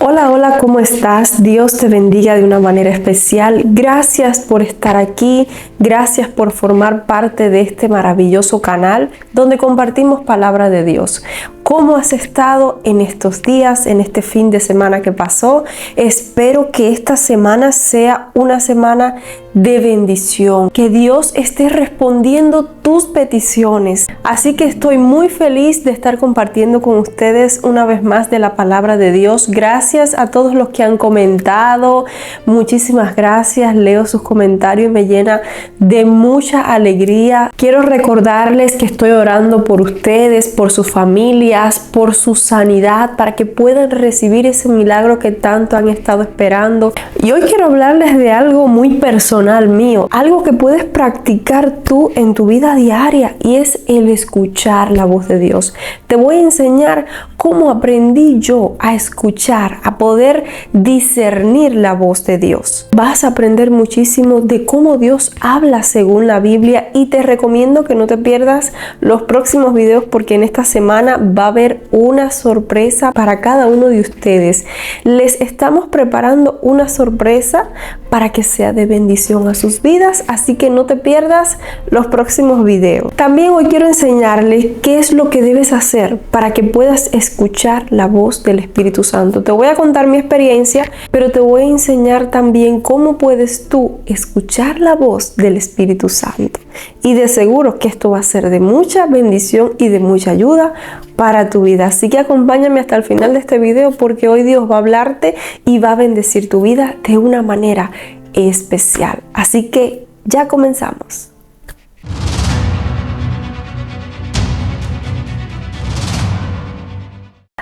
Hola, hola, ¿cómo estás? Dios te bendiga de una manera especial. Gracias por estar aquí, gracias por formar parte de este maravilloso canal donde compartimos palabra de Dios. ¿Cómo has estado en estos días, en este fin de semana que pasó? Espero que esta semana sea una semana de bendición, que Dios esté respondiendo tus peticiones. Así que estoy muy feliz de estar compartiendo con ustedes una vez más de la palabra de Dios. Gracias a todos los que han comentado, muchísimas gracias. Leo sus comentarios y me llena de mucha alegría. Quiero recordarles que estoy orando por ustedes, por sus familias, por su sanidad, para que puedan recibir ese milagro que tanto han estado esperando. Y hoy quiero hablarles de algo muy personal mío, algo que puedes practicar tú en tu vida diaria, y es el escuchar la voz de Dios. Te voy a enseñar cómo aprendí yo a escuchar, a poder discernir la voz de Dios. Vas a aprender muchísimo de cómo Dios habla según la Biblia, y te recomiendo que no te pierdas los próximos videos, porque en esta semana va a haber una sorpresa para cada uno de ustedes. Les estamos preparando una sorpresa para que sea de bendición a sus vidas, así que no te pierdas los próximos videos. También hoy quiero enseñarles qué es lo que debes hacer para que puedas escuchar la voz del Espíritu Santo. Te voy a contar mi experiencia, pero te voy a enseñar también cómo puedes tú escuchar la voz del Espíritu Santo. Y de seguro que esto va a ser de mucha bendición y de mucha ayuda para tu vida. Así que acompáñame hasta el final de este video, porque hoy Dios va a hablarte y va a bendecir tu vida de una manera especial. Así que ya comenzamos.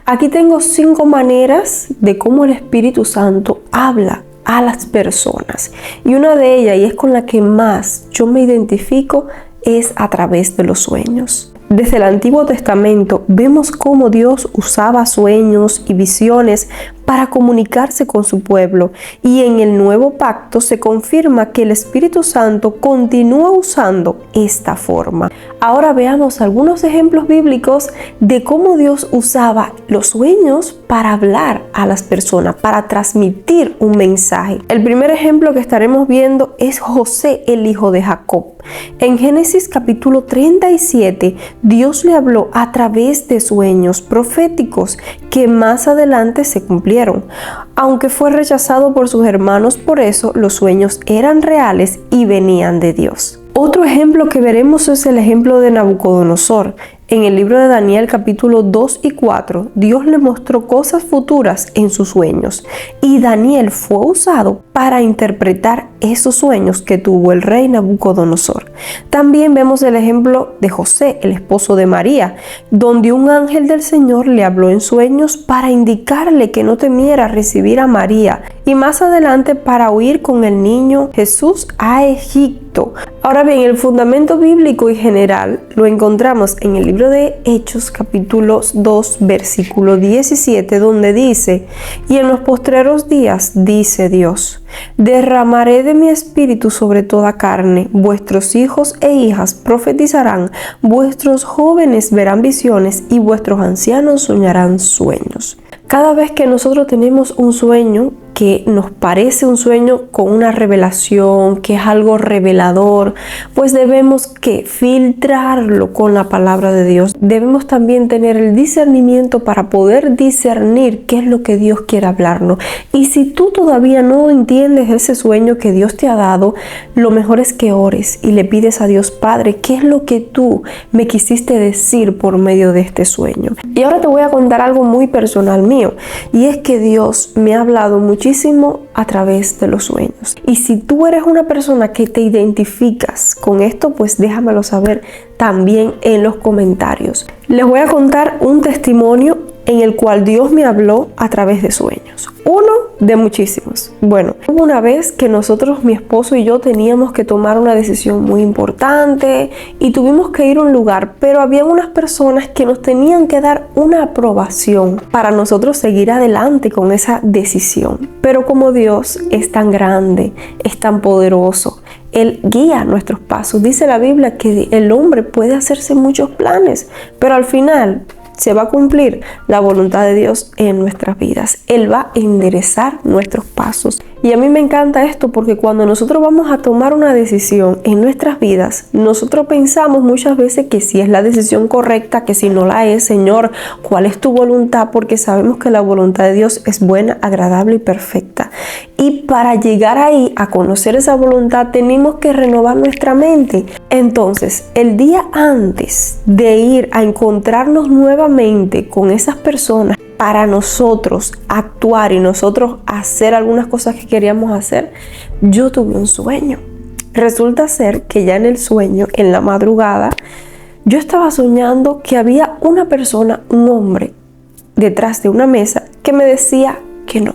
Aquí tengo 5 maneras de cómo el Espíritu Santo habla a las personas, y una de ellas, y es con la que más yo me identifico, es a través de los sueños. Desde el Antiguo Testamento vemos cómo Dios usaba sueños y visiones para comunicarse con su pueblo, y en el Nuevo Pacto se confirma que el Espíritu Santo continúa usando esta forma. Ahora veamos algunos ejemplos bíblicos de cómo Dios usaba los sueños para hablar a las personas, para transmitir un mensaje. El primer ejemplo que estaremos viendo es José, el hijo de Jacob. En Génesis capítulo 37, Dios le habló a través de sueños proféticos que más adelante se cumplieron. Aunque fue rechazado por sus hermanos, por eso los sueños eran reales y venían de Dios. Otro ejemplo que veremos es el ejemplo de Nabucodonosor. En el libro de Daniel capítulo 2 y 4, Dios le mostró cosas futuras en sus sueños, y Daniel fue usado para interpretar esos sueños que tuvo el rey Nabucodonosor. También vemos el ejemplo de José, el esposo de María, donde un ángel del Señor le habló en sueños para indicarle que no temiera recibir a María, y más adelante para huir con el niño Jesús a Egipto. Ahora bien, el fundamento bíblico y general lo encontramos en el libro de Hechos capítulo 2 versículo 17, donde dice: y en los postreros días, dice Dios, derramaré de mi espíritu sobre toda carne, vuestros hijos e hijas profetizarán, vuestros jóvenes verán visiones y vuestros ancianos soñarán sueños. Cada vez que nosotros tenemos un sueño que nos parece un sueño con una revelación, que es algo revelador, pues debemos que filtrarlo con la palabra de Dios. Debemos también tener el discernimiento para poder discernir qué es lo que Dios quiere hablarnos. Y si tú todavía no entiendes ese sueño que Dios te ha dado, lo mejor es que ores y le pides a Dios: Padre, ¿qué es lo que tú me quisiste decir por medio de este sueño? Y ahora te voy a contar algo muy personal mío, y es que Dios me ha hablado muchísimo a través de los sueños. Y si tú eres una persona que te identificas con esto, pues déjamelo saber también en los comentarios. Les voy a contar un testimonio en el cual Dios me habló a través de sueños. Uno de muchísimos. Bueno, hubo una vez que nosotros, mi esposo y yo, teníamos que tomar una decisión muy importante y tuvimos que ir a un lugar, pero había unas personas que nos tenían que dar una aprobación para nosotros seguir adelante con esa decisión. Pero como Dios es tan grande, es tan poderoso, Él guía nuestros pasos. Dice la Biblia que el hombre puede hacerse muchos planes, pero al final se va a cumplir la voluntad de Dios en nuestras vidas. Él va a enderezar nuestros pasos. Y a mí me encanta esto porque cuando nosotros vamos a tomar una decisión en nuestras vidas, nosotros pensamos muchas veces que si es la decisión correcta, que si no la es, Señor, ¿cuál es tu voluntad? Porque sabemos que la voluntad de Dios es buena, agradable y perfecta. Y para llegar ahí, a conocer esa voluntad, tenemos que renovar nuestra mente. Entonces, el día antes de ir a encontrarnos nuevamente con esas personas, para nosotros actuar y nosotros hacer algunas cosas que queríamos hacer, yo tuve un sueño. Resulta ser que ya en el sueño, en la madrugada, yo estaba soñando que había una persona, un hombre, detrás de una mesa que me decía que no.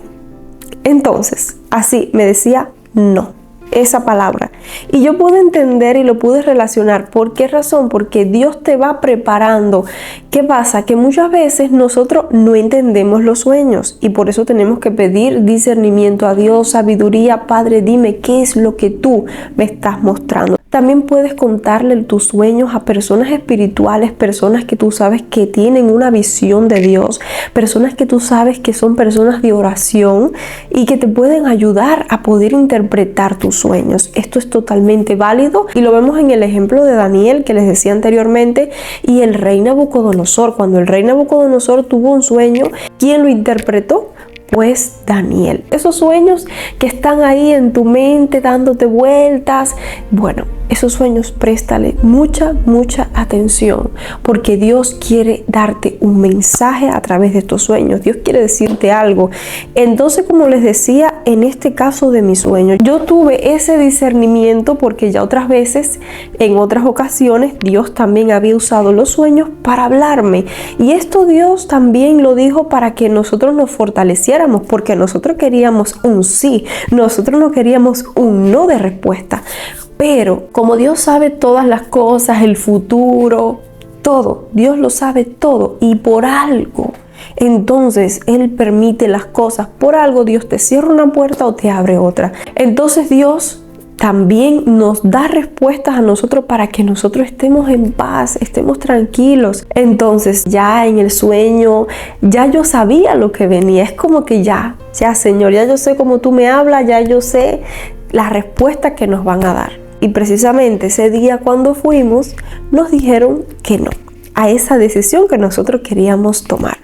Entonces, así me decía no, esa palabra. Y yo pude entender y lo pude relacionar. ¿Por qué razón? Porque Dios te va preparando. ¿Qué pasa? Que muchas veces nosotros no entendemos los sueños y por eso tenemos que pedir discernimiento a Dios, sabiduría. Padre, dime qué es lo que tú me estás mostrando. También puedes contarle tus sueños a personas espirituales, personas que tú sabes que tienen una visión de Dios, personas que tú sabes que son personas de oración y que te pueden ayudar a poder interpretar tus sueños. Esto es totalmente válido y lo vemos en el ejemplo de Daniel que les decía anteriormente y el rey Nabucodonosor. Cuando el rey Nabucodonosor tuvo un sueño, ¿quién lo interpretó? Pues Daniel. Esos sueños que están ahí en tu mente dándote vueltas, bueno, esos sueños préstale mucha atención porque Dios quiere darte un mensaje a través de estos sueños. Dios quiere decirte algo. Entonces, como les decía, en este caso de mi sueño, yo tuve ese discernimiento porque ya otras veces, en otras ocasiones, Dios también había usado los sueños para hablarme. Y esto Dios también lo dijo para que nosotros nos fortaleciéramos porque nosotros queríamos un sí, nosotros no queríamos un no de respuesta. Pero como Dios sabe todas las cosas, el futuro, todo, Dios lo sabe todo y por algo. Entonces Él permite las cosas, por algo Dios te cierra una puerta o te abre otra. Entonces Dios también nos da respuestas a nosotros para que nosotros estemos en paz, estemos tranquilos. Entonces ya en el sueño, ya yo sabía lo que venía. Es como que ya Señor, ya yo sé cómo tú me hablas, ya yo sé la respuesta que nos van a dar. Y precisamente ese día cuando fuimos, nos dijeron que no a esa decisión que nosotros queríamos tomar.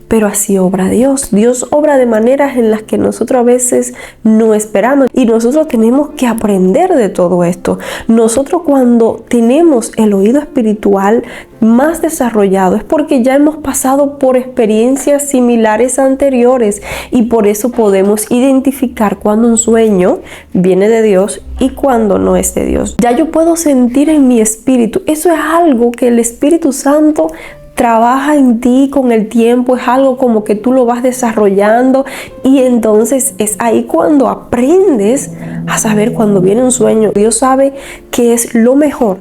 Pero así obra Dios. Dios obra de maneras en las que nosotros a veces no esperamos. Y nosotros tenemos que aprender de todo esto. Nosotros cuando tenemos el oído espiritual más desarrollado es porque ya hemos pasado por experiencias similares anteriores. Y por eso podemos identificar cuando un sueño viene de Dios y cuando no es de Dios. Ya yo puedo sentir en mi espíritu. Eso es algo que el Espíritu Santo trabaja en ti con el tiempo, es algo como que tú lo vas desarrollando y entonces es ahí cuando aprendes a saber cuando viene un sueño. Dios sabe que es lo mejor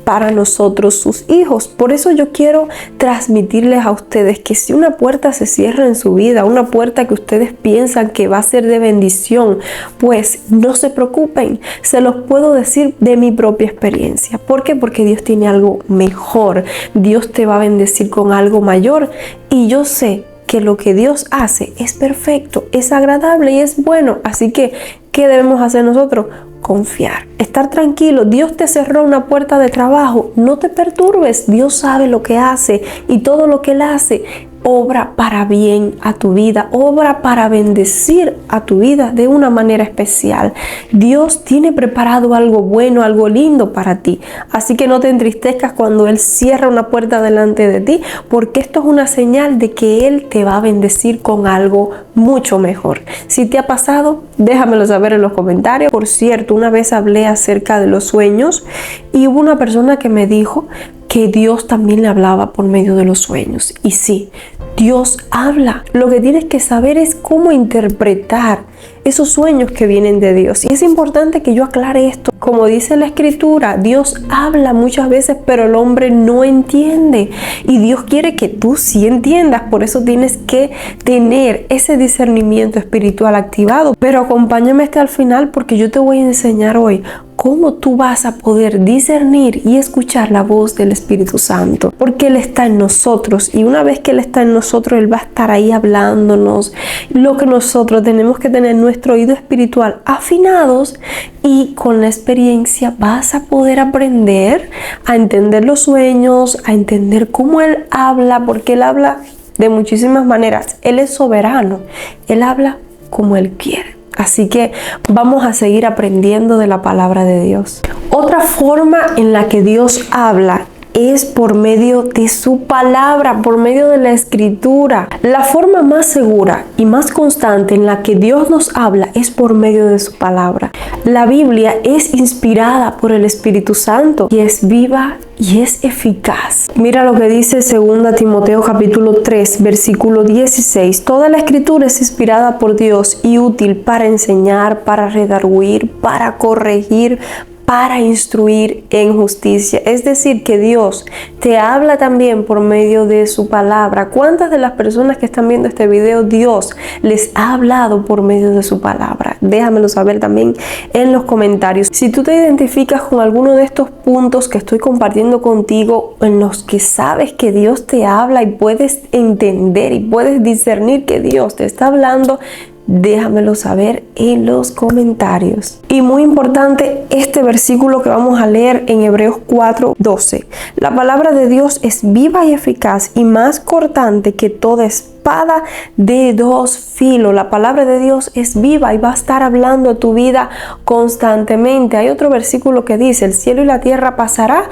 para nosotros, sus hijos. Por eso yo quiero transmitirles a ustedes que si una puerta se cierra en su vida, una puerta que ustedes piensan que va a ser de bendición, pues no se preocupen. Se los puedo decir de mi propia experiencia. ¿Por qué? Porque Dios tiene algo mejor. Dios te va a bendecir con algo mayor. Y yo sé que lo que Dios hace es perfecto, es agradable y es bueno. Así que, ¿qué debemos hacer nosotros? Confiar, estar tranquilo. Dios te cerró una puerta de trabajo, no te perturbes. Dios sabe lo que hace y todo lo que Él hace obra para bien a tu vida, obra para bendecir a tu vida de una manera especial. Dios tiene preparado algo bueno, algo lindo para ti. Así que no te entristezcas cuando Él cierra una puerta delante de ti, porque esto es una señal de que Él te va a bendecir con algo mucho mejor. Si te ha pasado, déjamelo saber en los comentarios. Por cierto, una vez hablé acerca de los sueños y hubo una persona que me dijo que Dios también le hablaba por medio de los sueños. Y sí, Dios habla. Lo que tienes que saber es cómo interpretar esos sueños que vienen de Dios. Y es importante que yo aclare esto. Como dice la Escritura, Dios habla muchas veces, pero el hombre no entiende. Y Dios quiere que tú sí entiendas. Por eso tienes que tener ese discernimiento espiritual activado. Pero acompáñame hasta el final porque yo te voy a enseñar hoy cómo tú vas a poder discernir y escuchar la voz del Espíritu Santo, porque Él está en nosotros, y una vez que Él está en nosotros, Él va a estar ahí hablándonos. Lo que nosotros tenemos que tener nuestro oído espiritual afinados, y con la experiencia vas a poder aprender a entender los sueños, a entender cómo Él habla, porque Él habla de muchísimas maneras. Él es soberano, Él habla como Él quiere. Así que vamos a seguir aprendiendo de la palabra de Dios. Otra forma en la que Dios habla es por medio de su palabra, por medio de la escritura. La forma más segura y más constante en la que Dios nos habla es por medio de su palabra. La Biblia es inspirada por el Espíritu Santo y es viva y es eficaz. Mira lo que dice 2 Timoteo capítulo 3, versículo 16. Toda la escritura es inspirada por Dios y útil para enseñar, para redarguir, para corregir, para instruir en justicia. Es decir, que Dios te habla también por medio de su palabra. ¿Cuántas de las personas que están viendo este video Dios les ha hablado por medio de su palabra? Déjamelo saber también en los comentarios. Si tú te identificas con alguno de estos puntos que estoy compartiendo contigo, en los que sabes que Dios te habla y puedes entender y puedes discernir que Dios te está hablando, déjamelo saber en los comentarios. Y muy importante, este versículo que vamos a leer en Hebreos 4:12. La palabra de Dios es viva y eficaz y más cortante que toda espada de dos filos. La palabra de Dios es viva y va a estar hablando a tu vida constantemente. Hay otro versículo que dice: el cielo y la tierra pasará,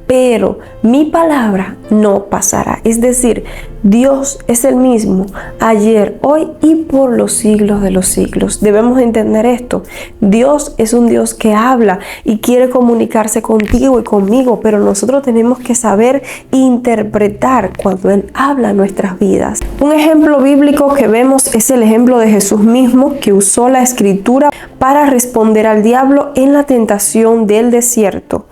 pero mi palabra no pasará. Es decir, Dios es el mismo ayer, hoy y por los siglos de los siglos. Debemos entender esto. Dios es un Dios que habla y quiere comunicarse contigo y conmigo, pero nosotros tenemos que saber interpretar cuando Él habla en nuestras vidas. Un ejemplo bíblico que vemos es el ejemplo de Jesús mismo, que usó la escritura para responder al diablo en la tentación del desierto.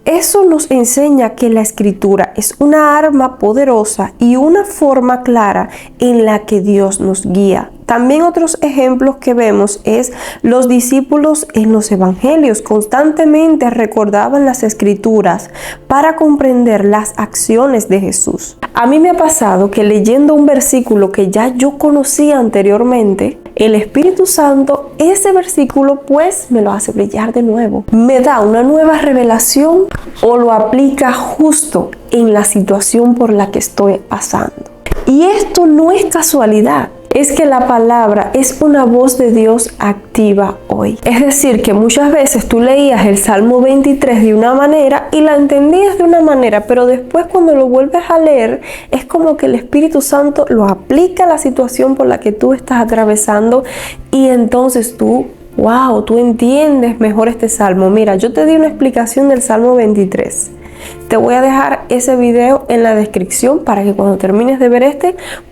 Eso nos enseña que la escritura es una arma poderosa y una forma clara en la que Dios nos guía. También otros ejemplos que vemos es los discípulos en los evangelios. Constantemente recordaban las escrituras para comprender las acciones de Jesús. A mí me ha pasado que leyendo un versículo que ya yo conocía anteriormente, el Espíritu Santo, ese versículo pues me lo hace brillar de nuevo. Me da una nueva revelación o lo aplica justo en la situación por la que estoy pasando. Y esto no es casualidad. Es que la palabra es una voz de Dios activa hoy. Es decir, que muchas veces tú leías el Salmo 23 de una manera y la entendías de una manera, pero después cuando lo vuelves a leer es como que el Espíritu Santo lo aplica a la situación por la que tú estás atravesando, y entonces tú entiendes mejor este salmo. Mira, yo te di una explicación del Salmo 23. Te voy a dejar ese video en la descripción para que cuando termines de ver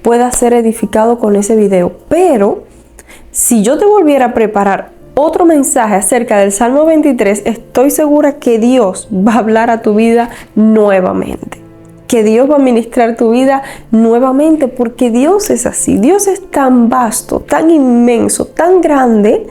puedas ser edificado con ese video. Pero si yo te volviera a preparar otro mensaje acerca del Salmo 23, estoy segura que Dios va a hablar a tu vida nuevamente. Que Dios va a ministrar tu vida nuevamente, porque Dios es así. Dios es tan vasto, tan inmenso, tan grande,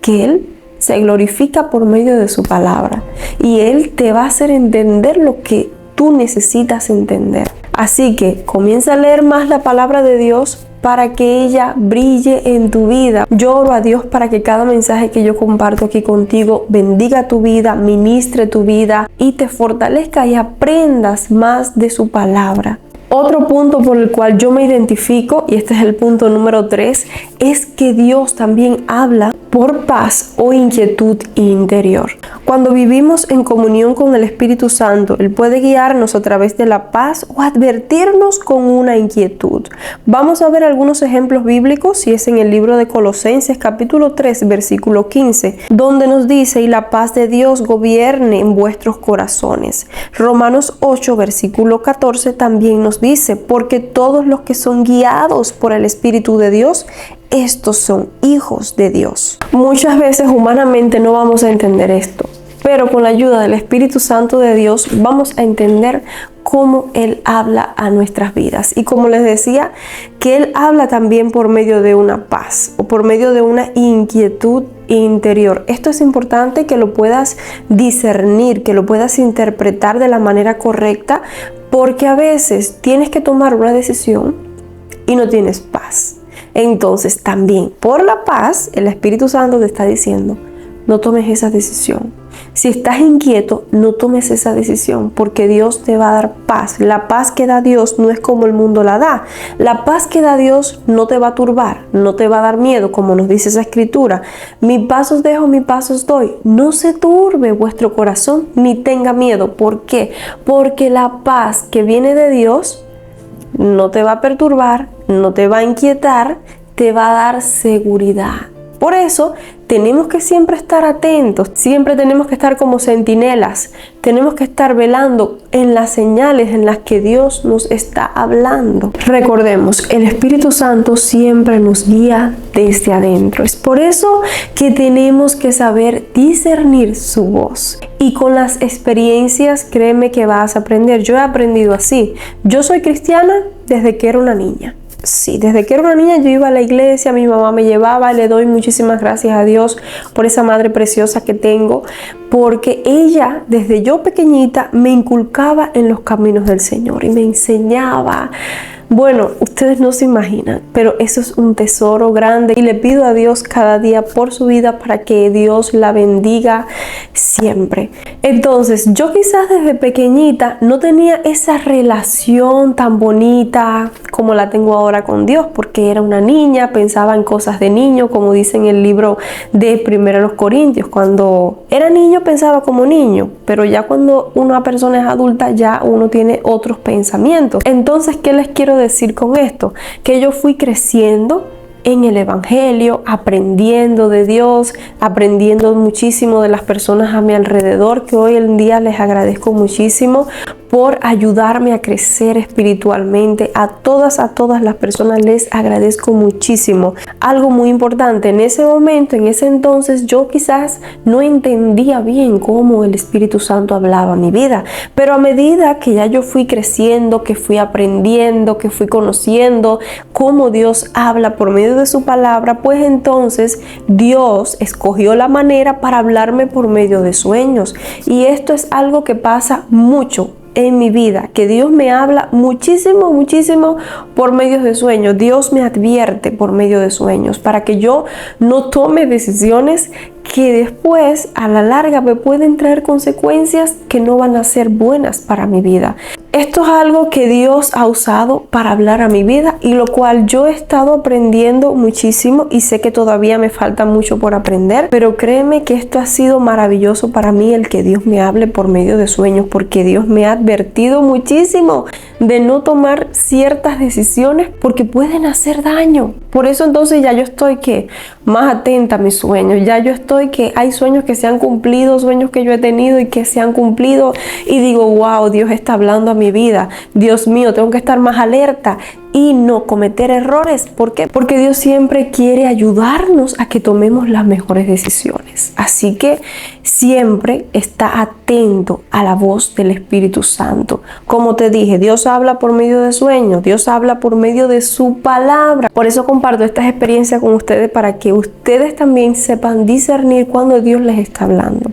que Él se glorifica por medio de su palabra, y Él te va a hacer entender lo que tú necesitas entender. Así que comienza a leer más la palabra de Dios para que ella brille en tu vida. Yo oro a Dios para que cada mensaje que yo comparto aquí contigo bendiga tu vida, ministre tu vida y te fortalezca y aprendas más de su palabra. Otro punto por el cual yo me identifico, y este es el punto número 3, es que Dios también habla por paz o inquietud interior. Cuando vivimos en comunión con el Espíritu Santo, Él puede guiarnos a través de la paz o advertirnos con una inquietud. Vamos a ver algunos ejemplos bíblicos, y es en el libro de Colosenses capítulo 3 versículo 15, donde nos dice: y la paz de Dios gobierne en vuestros corazones. Romanos 8 versículo 14 también nos dice: porque todos los que son guiados por el Espíritu de Dios, estos son hijos de Dios. Muchas veces humanamente no vamos a entender esto, pero con la ayuda del Espíritu Santo de Dios vamos a entender cómo Él habla a nuestras vidas. Y como les decía, que Él habla también por medio de una paz o por medio de una inquietud interior. Esto es importante que lo puedas discernir, que lo puedas interpretar de la manera correcta, porque a veces tienes que tomar una decisión y no tienes paz. Entonces también por la paz, el Espíritu Santo te está diciendo, no tomes esa decisión. Si estás inquieto, no tomes esa decisión, porque Dios te va a dar paz. La paz que da Dios no es como el mundo la da. La paz que da Dios no te va a turbar, no te va a dar miedo, como nos dice esa escritura. Mi paz os dejo, mi paz os doy. No se turbe vuestro corazón, ni tenga miedo. ¿Por qué? Porque la paz que viene de Dios no te va a perturbar, no te va a inquietar, te va a dar seguridad. Por eso tenemos que siempre estar atentos, siempre tenemos que estar como centinelas, tenemos que estar velando en las señales en las que Dios nos está hablando. Recordemos, el Espíritu Santo siempre nos guía desde adentro. Es por eso que tenemos que saber discernir su voz. Y con las experiencias, créeme que vas a aprender. Yo he aprendido así. Yo soy cristiana desde que era una niña. Sí, desde que era una niña yo iba a la iglesia, mi mamá me llevaba, le doy muchísimas gracias a Dios por esa madre preciosa que tengo, porque ella desde yo pequeñita me inculcaba en los caminos del Señor y me enseñaba. Bueno, ustedes no se imaginan, pero eso es un tesoro grande y le pido a Dios cada día por su vida para que Dios la bendiga siempre. Entonces, yo quizás desde pequeñita no tenía esa relación tan bonita como la tengo ahora con Dios, porque era una niña, pensaba en cosas de niño, como dice en el libro de 1 Corintios. Cuando era niño pensaba como niño, pero ya cuando una persona es adulta ya uno tiene otros pensamientos. Entonces, ¿qué les quiero decir con esto? Que yo fui creciendo en el Evangelio, aprendiendo de Dios, aprendiendo muchísimo de las personas a mi alrededor, que hoy en día les agradezco muchísimo por ayudarme a crecer espiritualmente. A todas las personas les agradezco muchísimo. Algo muy importante, en ese momento, en ese entonces, yo quizás no entendía bien cómo el Espíritu Santo hablaba a mi vida, pero a medida que ya yo fui creciendo, que fui aprendiendo, que fui conociendo cómo Dios habla por medio de su palabra, pues entonces Dios escogió la manera para hablarme por medio de sueños. Y esto es algo que pasa mucho en mi vida, que Dios me habla muchísimo por medio de sueños. Dios me advierte por medio de sueños para que yo no tome decisiones que después a la larga me pueden traer consecuencias que no van a ser buenas para mi vida. Esto es algo que Dios ha usado para hablar a mi vida y lo cual yo he estado aprendiendo muchísimo y sé que todavía me falta mucho por aprender, pero créeme que esto ha sido maravilloso para mí, el que Dios me hable por medio de sueños, porque Dios me ha advertido muchísimo de no tomar ciertas decisiones porque pueden hacer daño. Por eso entonces ya yo estoy más atenta a mis sueños, ya yo estoy que hay sueños que se han cumplido, sueños que yo he tenido y que se han cumplido y digo, wow, Dios está hablando a mi vida. Dios mío, tengo que estar más alerta y no cometer errores. ¿Por qué? Porque Dios siempre quiere ayudarnos a que tomemos las mejores decisiones. Así que siempre está atento a la voz del Espíritu Santo. Como te dije, Dios habla por medio de sueños, Dios habla por medio de su palabra. Por eso comparto estas experiencias con ustedes para que ustedes también sepan discernir cuando Dios les está hablando.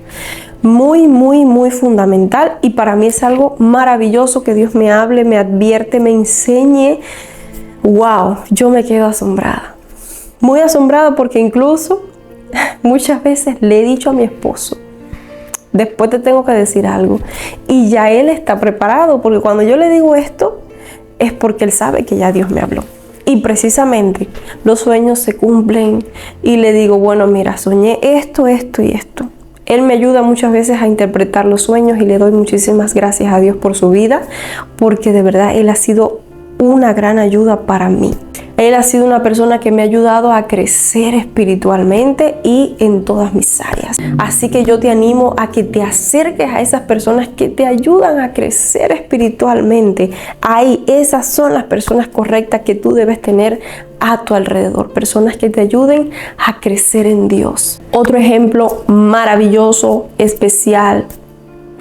Muy fundamental, y para mí es algo maravilloso que Dios me hable, me advierte, me enseñe. Wow, yo me quedo asombrada, muy asombrada, porque incluso muchas veces le he dicho a mi esposo, después te tengo que decir algo, y ya él está preparado, porque cuando yo le digo esto es porque él sabe que ya Dios me habló. Y precisamente los sueños se cumplen y le digo, bueno, mira, soñé esto y esto. Él me ayuda muchas veces a interpretar los sueños y le doy muchísimas gracias a Dios por su vida, porque de verdad Él ha sido una gran ayuda para mí. Él ha sido una persona que me ha ayudado a crecer espiritualmente y en todas mis áreas. Así que yo te animo a que te acerques a esas personas que te ayudan a crecer espiritualmente. Ahí, esas son las personas correctas que tú debes tener a tu alrededor. Personas que te ayuden a crecer en Dios. Otro ejemplo maravilloso, especial,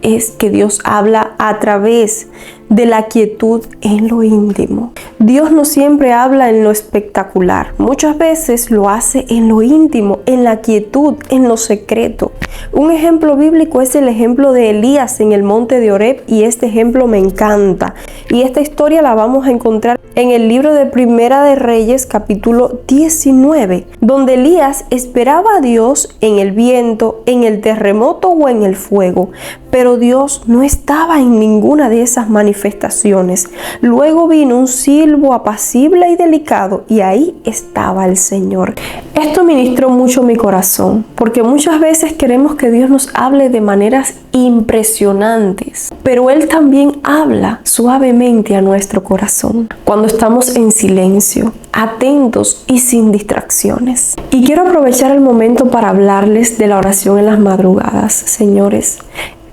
es que Dios habla a través de la quietud en lo íntimo. Dios no siempre habla en lo espectacular, muchas veces lo hace en lo íntimo, en la quietud, en lo secreto. Un ejemplo bíblico es el ejemplo de Elías en el monte de Horeb, y este ejemplo me encanta. Y esta historia la vamos a encontrar en el libro de Primera de Reyes, capítulo 19, donde Elías esperaba a Dios en el viento, en el terremoto o en el fuego, pero Dios no estaba en ninguna de esas manifestaciones. Luego vino un silbo apacible y delicado, y ahí estaba el Señor. Esto ministró mucho mi corazón, porque muchas veces queremos que Dios nos hable de maneras impresionantes, pero Él también habla suavemente a nuestro corazón cuando estamos en silencio, atentos y sin distracciones. Y quiero aprovechar el momento para hablarles de la oración en las madrugadas. Señores,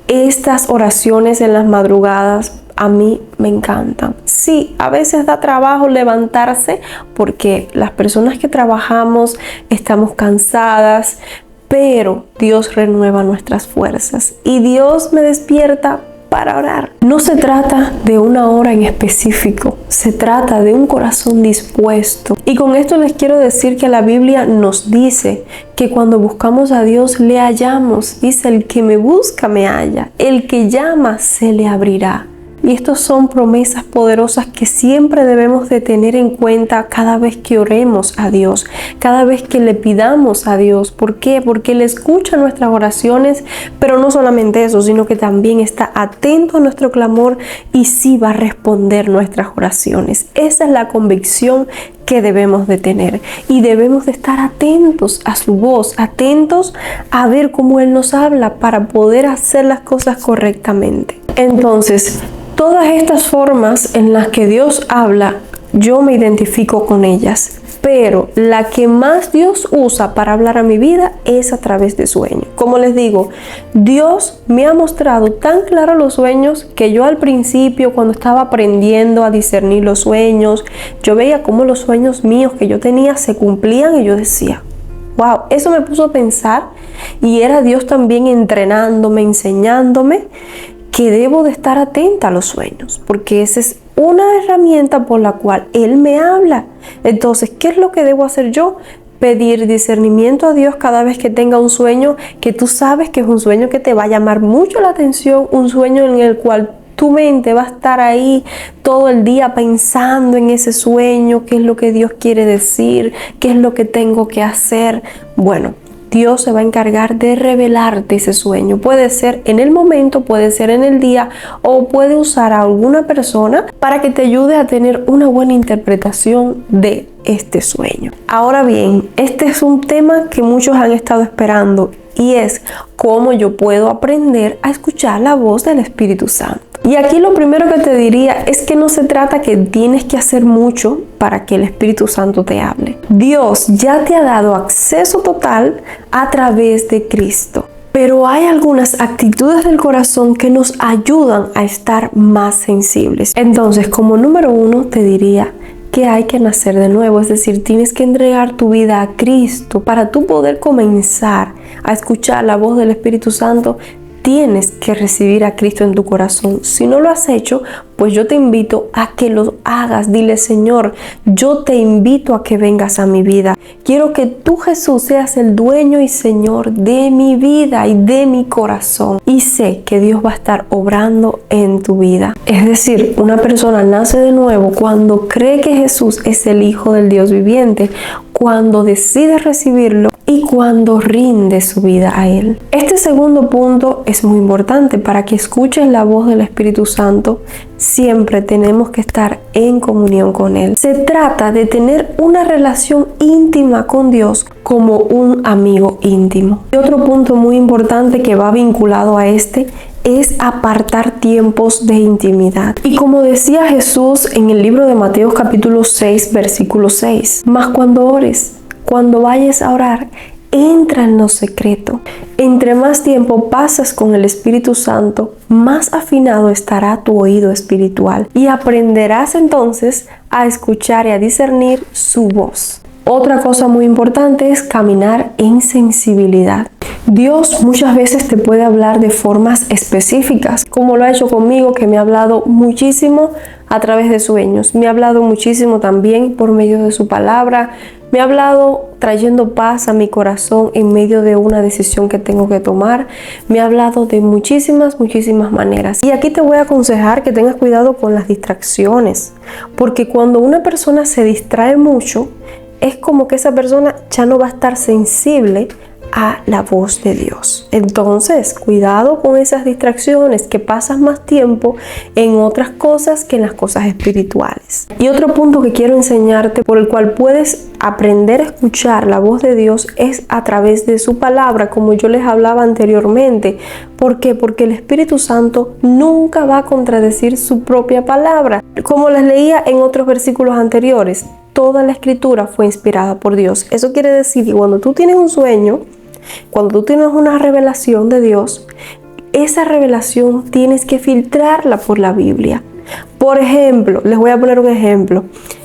estas oraciones en las madrugadas a mí me encantan. Sí, a veces da trabajo levantarse porque las personas que trabajamos estamos cansadas, pero Dios renueva nuestras fuerzas y Dios me despierta para orar. No se trata de una hora en específico, se trata de un corazón dispuesto. Y con esto les quiero decir que la Biblia nos dice que cuando buscamos a Dios le hallamos. Dice: el que me busca me halla, el que llama se le abrirá. Y estas son promesas poderosas que siempre debemos de tener en cuenta cada vez que oremos a Dios, cada vez que le pidamos a Dios. ¿Por qué? Porque Él escucha nuestras oraciones, pero no solamente eso, sino que también está atento a nuestro clamor y sí va a responder nuestras oraciones. Esa es la convicción que debemos de tener, y debemos de estar atentos a su voz, atentos a ver cómo Él nos habla para poder hacer las cosas correctamente. Entonces, todas estas formas en las que Dios habla, yo me identifico con ellas, pero la que más Dios usa para hablar a mi vida es a través de sueños. Como les digo, Dios me ha mostrado tan claro los sueños que yo al principio, cuando estaba aprendiendo a discernir los sueños, yo veía cómo los sueños míos que yo tenía se cumplían y yo decía: wow, eso me puso a pensar, y era Dios también entrenándome, enseñándome que debo de estar atenta a los sueños, porque esa es una herramienta por la cual Él me habla. Entonces, ¿qué es lo que debo hacer yo? Pedir discernimiento a Dios cada vez que tenga un sueño que tú sabes que es un sueño que te va a llamar mucho la atención, un sueño en el cual tu mente va a estar ahí todo el día pensando en ese sueño, qué es lo que Dios quiere decir, qué es lo que tengo que hacer. Bueno, Dios se va a encargar de revelarte ese sueño. Puede ser en el momento, puede ser en el día, o puede usar a alguna persona para que te ayude a tener una buena interpretación de este sueño. Ahora bien, este es un tema que muchos han estado esperando, y es cómo yo puedo aprender a escuchar la voz del Espíritu Santo. Y aquí lo primero que te diría es que no se trata que tienes que hacer mucho para que el Espíritu Santo te hable. Dios ya te ha dado acceso total a través de Cristo. Pero hay algunas actitudes del corazón que nos ayudan a estar más sensibles. Entonces, como número 1, te diría que hay que nacer de nuevo, es decir, tienes que entregar tu vida a Cristo. Para tú poder comenzar a escuchar la voz del Espíritu Santo, tienes que recibir a Cristo en tu corazón. Si no lo has hecho, pues yo te invito a que lo hagas. Dile: Señor, yo te invito a que vengas a mi vida. Quiero que tú, Jesús, seas el dueño y Señor de mi vida y de mi corazón. Y sé que Dios va a estar obrando en tu vida. Es decir, una persona nace de nuevo cuando cree que Jesús es el Hijo del Dios viviente, cuando decide recibirlo y cuando rinde su vida a Él. Este segundo punto es muy importante. Para que escuches la voz del Espíritu Santo, siempre tenemos que estar en comunión con Él. Se trata de tener una relación íntima con Dios como un amigo íntimo. Y otro punto muy importante que va vinculado a este es apartar tiempos de intimidad. Y como decía Jesús en el libro de Mateo capítulo 6, versículo 6, mas cuando ores, cuando vayas a orar, entra en lo secreto. Entre más tiempo pasas con el Espíritu Santo, más afinado estará tu oído espiritual y aprenderás entonces a escuchar y a discernir su voz. Otra cosa muy importante es caminar en sensibilidad. Dios muchas veces te puede hablar de formas específicas, como lo ha hecho conmigo, que me ha hablado muchísimo a través de sueños. Me ha hablado muchísimo también por medio de su palabra. Me ha hablado trayendo paz a mi corazón en medio de una decisión que tengo que tomar. Me ha hablado de muchísimas maneras. Y aquí te voy a aconsejar que tengas cuidado con las distracciones, porque cuando una persona se distrae mucho, es como que esa persona ya no va a estar sensible a la voz de Dios. Entonces, cuidado con esas distracciones, que pasas más tiempo en otras cosas que en las cosas espirituales. Y otro punto que quiero enseñarte, por el cual puedes aprender a escuchar la voz de Dios, es a través de su palabra, como yo les hablaba anteriormente. ¿Por qué? Porque el Espíritu Santo nunca va a contradecir su propia palabra. Como les leía en otros versículos anteriores, toda la escritura fue inspirada por Dios. Eso quiere decir que cuando tú tienes un sueño, cuando tú tienes una revelación de Dios, esa revelación tienes que filtrarla por la Biblia. Por ejemplo, les voy a poner un ejemplo.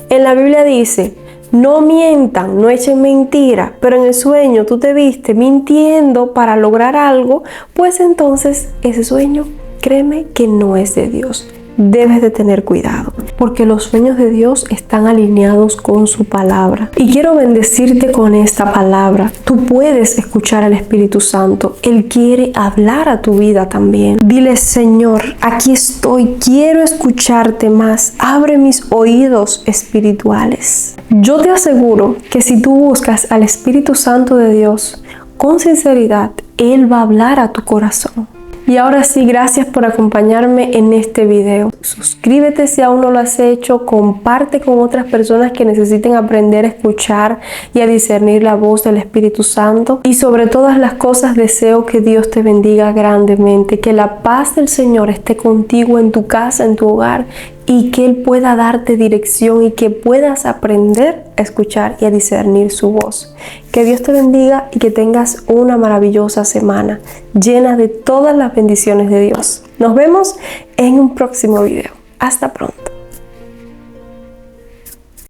En la Biblia dice: no mientan, no echen mentira, pero en el sueño tú te viste mintiendo para lograr algo, pues entonces ese sueño, créeme que no es de Dios. Debes de tener cuidado, porque los sueños de Dios están alineados con su palabra. Y quiero bendecirte con esta palabra. Tú puedes escuchar al Espíritu Santo. Él quiere hablar a tu vida también. Dile: Señor, aquí estoy, quiero escucharte más. Abre mis oídos espirituales. Yo te aseguro que si tú buscas al Espíritu Santo de Dios con sinceridad, Él va a hablar a tu corazón. Y ahora sí, gracias por acompañarme en este video. Suscríbete si aún no lo has hecho, comparte con otras personas que necesiten aprender a escuchar y a discernir la voz del Espíritu Santo. Y sobre todas las cosas, deseo que Dios te bendiga grandemente, que la paz del Señor esté contigo en tu casa, en tu hogar, y que Él pueda darte dirección y que puedas aprender a escuchar y a discernir su voz. Que Dios te bendiga y que tengas una maravillosa semana llena de todas las bendiciones de Dios. Nos vemos en un próximo video. Hasta pronto.